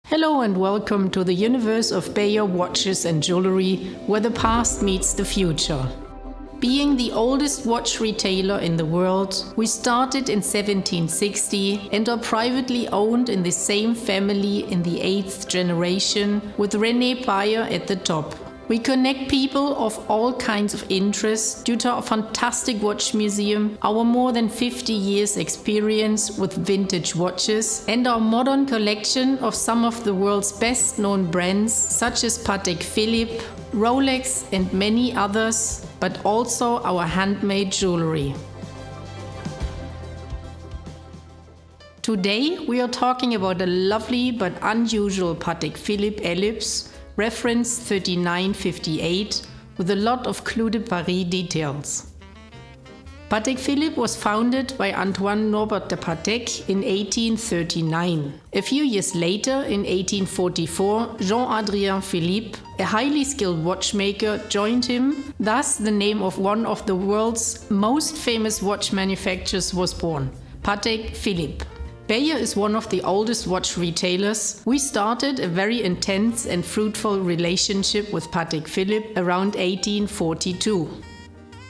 Hello and welcome to the universe of Beyer watches and jewelry, where the past meets the future. Being the oldest watch retailer in the world, we started in 1760 and are privately owned in the same family in the 8th generation, with René Beyer at the top. We connect people of all kinds of interests due to our fantastic watch museum, our more than 50 years experience with vintage watches, and our modern collection of some of the world's best known brands such as Patek Philippe, Rolex and many others, but also our handmade jewelry. Today we are talking about a lovely but unusual Patek Philippe Ellipse, reference 3958, with a lot of Clous de Paris details. Patek Philippe was founded by Antoine Norbert de Patek in 1839. A few years later, in 1844, Jean-Adrien Philippe, a highly skilled watchmaker, joined him. Thus, the name of one of the world's most famous watch manufacturers was born, Patek Philippe. Beyer is one of the oldest watch retailers. We started a very intense and fruitful relationship with Patek Philippe around 1842.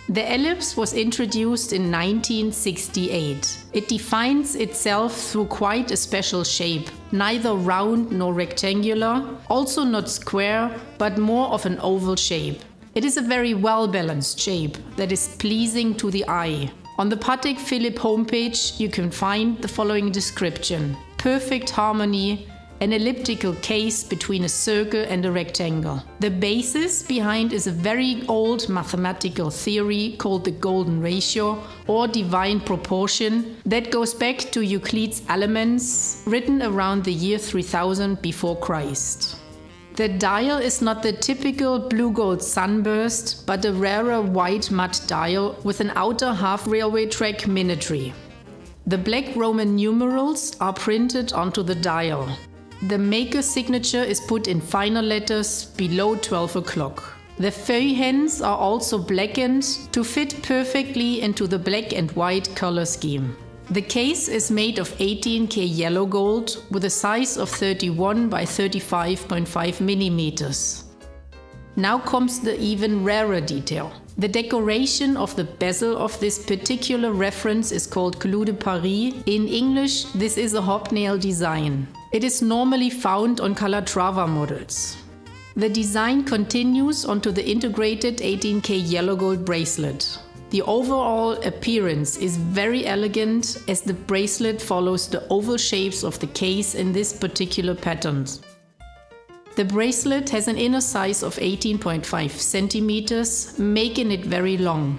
The Ellipse was introduced in 1968. It defines itself through quite a special shape, neither round nor rectangular, also not square, but more of an oval shape. It is a very well-balanced shape that is pleasing to the eye. On the Patek Philippe homepage, you can find the following description: perfect harmony, an elliptical case between a circle and a rectangle. The basis behind is a very old mathematical theory called the golden ratio or divine proportion that goes back to Euclid's Elements, written around the year 3000 before Christ. The dial is not the typical blue-gold sunburst, but a rarer white matte dial with an outer half railway track miniatry. The black Roman numerals are printed onto the dial. The maker's signature is put in finer letters below 12 o'clock. The feuille hands are also blackened to fit perfectly into the black and white color scheme. The case is made of 18K yellow gold with a size of 31 by 35.5 millimeters. Now comes the even rarer detail. The decoration of the bezel of this particular reference is called Clous de Paris. In English, this is a hobnail design. It is normally found on Calatrava models. The design continues onto the integrated 18K yellow gold bracelet. The overall appearance is very elegant as the bracelet follows the oval shapes of the case in this particular pattern. The bracelet has an inner size of 18.5 centimeters, making it very long.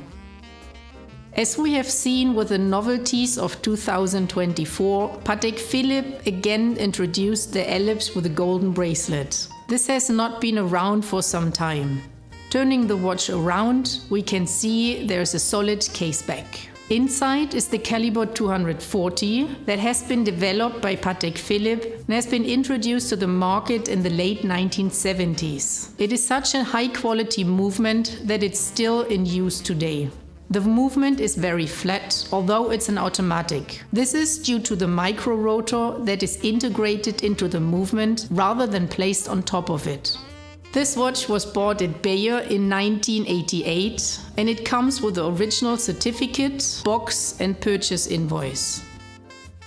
As we have seen with the novelties of 2024, Patek Philippe again introduced the Ellipse with a golden bracelet. This has not been around for some time. Turning the watch around, we can see there's a solid case back. Inside is the caliber 240 that has been developed by Patek Philippe and has been introduced to the market in the late 1970s. It is such a high-quality movement that it's still in use today. The movement is very flat, although it's an automatic. This is due to the micro rotor that is integrated into the movement rather than placed on top of it. This watch was bought at Beyer in 1988 and it comes with the original certificate, box and purchase invoice.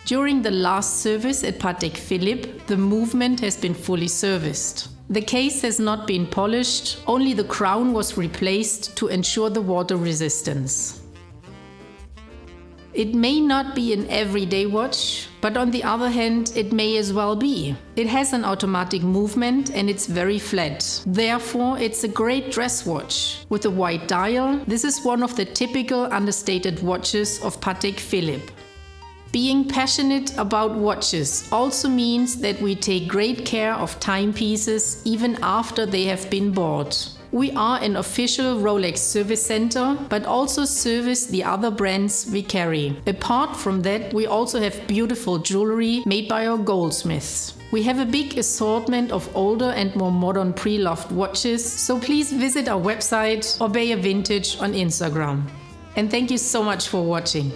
During the last service at Patek Philippe, the movement has been fully serviced. The case has not been polished, only the crown was replaced to ensure the water resistance. It may not be an everyday watch, but on the other hand, it may as well be. It has an automatic movement and it's very flat. Therefore, it's a great dress watch. With a white dial, this is one of the typical understated watches of Patek Philippe. Being passionate about watches also means that we take great care of timepieces even after they have been bought. We are an official Rolex service center, but also service the other brands we carry. Apart from that, we also have beautiful jewelry made by our goldsmiths. We have a big assortment of older and more modern pre-loved watches, so please visit our website or Beyer Vintage on Instagram. And thank you so much for watching.